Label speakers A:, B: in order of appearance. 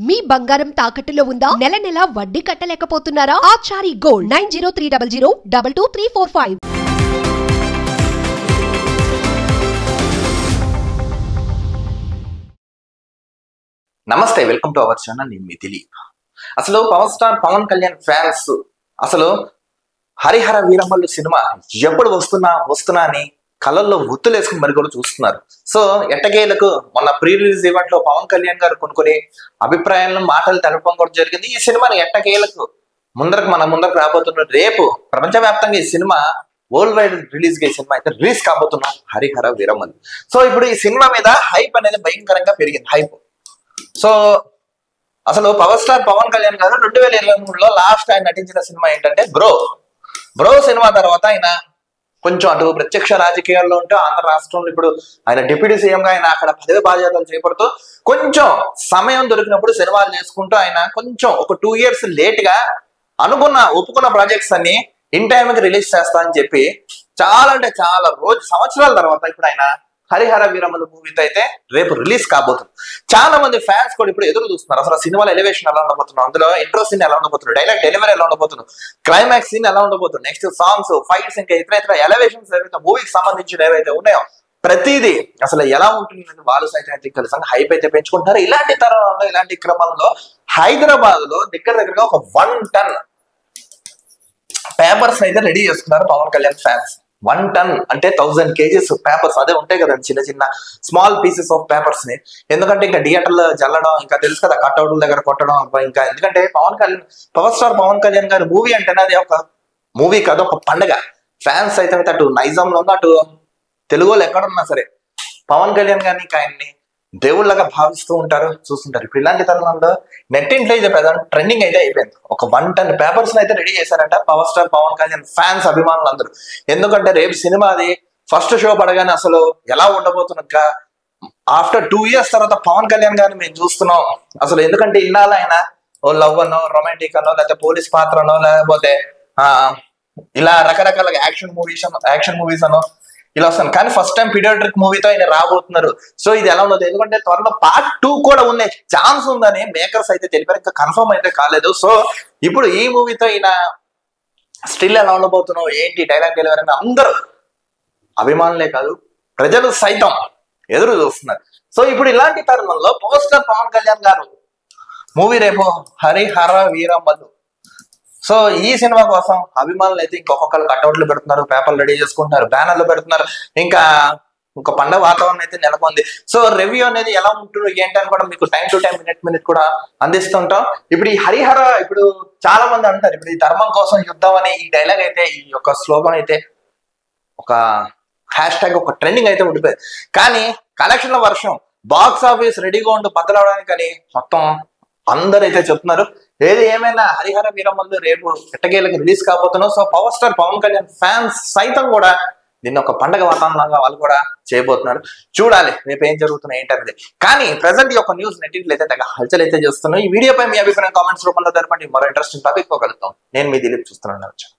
A: మీ బంగారం తాకట్టులో ఉందా? నెల నెల వడ్డీ కట్టలేకపోతున్నారా? ఆచారి గోల్డ్ 9030022345.
B: నమస్తే, వెల్కమ్ టు అవర్ ఛానల్. నేను మీ దిలీప్. అసలు power star Pawan Kalyan fans అసలు హరిహర వీరమల్లు సినిమా ఎప్పుడు వస్తున్నా అని కళ్ళల్లో ఒత్తులు వేసుకుని మరి కూడా చూస్తున్నారు. సో ఎట్టకేలకు మొన్న ప్రీ రిలీజ్ ఈవెంట్ లో పవన్ కళ్యాణ్ గారు కొన్ని అభిప్రాయాలను మాటలు తెలపడం కూడా జరిగింది. ఈ సినిమాని ఎట్టకేలకు మన ముందరకు రాబోతున్న రేపు ప్రపంచవ్యాప్తంగా ఈ సినిమా వరల్డ్ వైడ్ రిలీజ్ గా సినిమా అయితే రిలీజ్ కాబోతున్నాం, హరిహర వీరమల్లు. సో ఇప్పుడు ఈ సినిమా మీద హైప్ అనేది భయంకరంగా పెరిగింది. హైప్ సో అసలు పవర్ స్టార్ పవన్ కళ్యాణ్ గారు 2023లో లాస్ట్ ఆయన నటించిన సినిమా ఏంటంటే బ్రో సినిమా తర్వాత ఆయన కొంచెం అటు ప్రత్యక్ష రాజకీయాల్లో ఉంటూ ఆంధ్ర రాష్ట్రంలో ఇప్పుడు ఆయన డిప్యూటీ సీఎంగా ఆయన అక్కడ పదవి బాధ్యతలు చేపడుతూ కొంచెం సమయం దొరికినప్పుడు సినిమాలు చేసుకుంటూ ఆయన కొంచెం ఒక 2 years లేట్ గా ఒప్పుకున్న ప్రాజెక్ట్స్ అన్ని ఇన్ టైం కి రిలీజ్ చేస్తా అని చెప్పి చాలా అంటే చాలా సంవత్సరాల తర్వాత ఇప్పుడు ఆయన హరిహర వీరమల్లు మూవీతో అయితే రేపు రిలీజ్ కాబోతుంది. చాలా మంది ఫ్యాన్స్ కూడా ఇప్పుడు ఎదురు చూస్తున్నారు. అసలు సినిమాలో ఎలివేషన్ ఎలా ఉండబోతున్నాం, అందులో ఇంట్రో సీన్ ఎలా ఉండబోతున్నాడు, డైలాగ్ డెలివరీ ఎలా ఉండబోతున్నాం, క్లైమాక్స్ సీన్ ఎలా ఉండబోతుంది, నెక్స్ట్ సాంగ్స్, ఫైట్స్, ఇంకా ఇతర ఎలివేషన్స్ ఏవైతే మూవీకి సంబంధించిన ఏవైతే ఉన్నాయో ప్రతిదీ అసలు ఎలా ఉంటుంది వాళ్ళు సైతం కలిసి హైప్ అయితే పెంచుకుంటారు. ఇలాంటి తరుణంలో ఇలాంటి క్రమంలో హైదరాబాద్ లో దగ్గరగా ఒక 1 ton పేపర్స్ అయితే రెడీ చేసుకున్నారు పవన్ కళ్యాణ్ ఫ్యాన్స్. 1 ton అంటే 1000 kgs పేపర్స్ అదే ఉంటాయి కదండి, చిన్న స్మాల్ పీసెస్ ఆఫ్ పేపర్స్ ని. ఎందుకంటే ఇంకా థియేటర్లో జల్లడం, ఇంకా తెలుసు కదా కట్అవుట్ల దగ్గర కొట్టడం. ఇంకా ఎందుకంటే పవర్ స్టార్ పవన్ కళ్యాణ్ గారి మూవీ అంటేనే అది ఒక మూవీ కాదు, ఒక పండుగ. ఫ్యాన్స్ అయితే అటు నైజాంలో ఉన్న అటు తెలుగులో ఎక్కడున్నా సరే పవన్ కళ్యాణ్ గారిని ఆయన్ని దేవుళ్ళగా భావిస్తూ ఉంటారు, చూస్తుంటారు. ఇప్పుడు ఇలాంటి తరుణంలో నెట్టింట్లో అయితే ట్రెండింగ్ అయితే అయిపోయింది. ఒక 1 ton పేపర్స్ అయితే రెడీ చేశారంట power star Pawan Kalyan fans, అభిమానులు అందరూ. ఎందుకంటే రేపు సినిమా అది ఫస్ట్ షో పడగానే అసలు ఎలా ఉండబోతున్నా ఆఫ్టర్ 2 years తర్వాత పవన్ కళ్యాణ్ గారిని మేము చూస్తున్నాం. అసలు ఎందుకంటే ఇన్నాళ్ళ ఆయన ఓ లవ్ అనో, రొమాంటిక్ అనో, లేకపోతే పోలీస్ పాత్రనో, లేకపోతే ఇలా రకరకాల యాక్షన్ మూవీస్ అనో ఇలా వస్తాను. కానీ ఫస్ట్ టైం పీడియాట్రిక్ మూవీతో ఆయన రాబోతున్నారు. సో ఇది ఎలా ఉండదు, ఎందుకంటే త్వరలో part 2 కూడా ఉండే ఛాన్స్ ఉందని మేకర్స్ అయితే తెలిపారు, ఇంకా కన్ఫర్మ్ అయితే కాలేదు. సో ఇప్పుడు ఈ మూవీతో ఈయన స్టిల్ ఎలా ఉండబోతున్నావు, ఏంటి డైలాగ్ డెలివరీ అని అందరూ అభిమానులే కాదు ప్రజలు సైతం ఎదురు చూస్తున్నారు. సో ఇప్పుడు ఇలాంటి తరుణంలో పవర్ స్టార్ పవన్ కళ్యాణ్ గారు మూవీ రేపు హరిహర వీరమల్లు. సో ఈ సినిమా కోసం అభిమానులు అయితే ఇంకొకళ్ళు కట్అవుట్లు పెడుతున్నారు, పేపర్లు రెడీ చేసుకుంటున్నారు, బ్యానర్లు పెడుతున్నారు. ఇంకా పండగ వాతావరణం అయితే నెలకొంది. సో రివ్యూ అనేది ఎలా ఉంటుంది ఏంటని కూడా మీకు టైం టు టైం మినిట్ కూడా అందిస్తుంటాం. ఇప్పుడు ఈ హరిహర ఇప్పుడు చాలా మంది అంటారు, ఇప్పుడు ఈ ధర్మం కోసం యుద్ధం అనే ఈ డైలాగ్ అయితే, ఈ యొక్క స్లోగన్ అయితే ఒక హ్యాష్ ఒక ట్రెండింగ్ అయితే ఉండిపోయింది. కానీ కలెక్షన్ల వర్షం, బాక్స్ ఆఫీస్ రెడీగా ఉండి బద్దలవడానికి అని మొత్తం అందరూ అయితే చెప్తున్నారు. ఏది ఏమైనా హరిహర వీరమల్లు రేపు ఎట్టకేలకు రిలీజ్ కాబోతున్నాం. So power star Pawan Kalyan fans సైతం కూడా దీన్ని ఒక పండగ వాతావరణంగా వాళ్ళు కూడా చేయబోతున్నారు. చూడాలి రేపు ఏం జరుగుతున్నాయి ఏంటనేది. కానీ ప్రెసెంట్ ఈ యొక్క న్యూస్ నెట్టింట్లో అయితే తెగ హల్చల్ అయితే చేస్తున్నాం. ఈ వీడియోపై మీ అభిప్రాయం కామెంట్స్ రూపంలో తెలపండి. మరో ఇంట్రెస్టింగ్ టాపిక్ పోగలుగుతాం. నేను మీ దిలీప్ చూస్తున్నాను.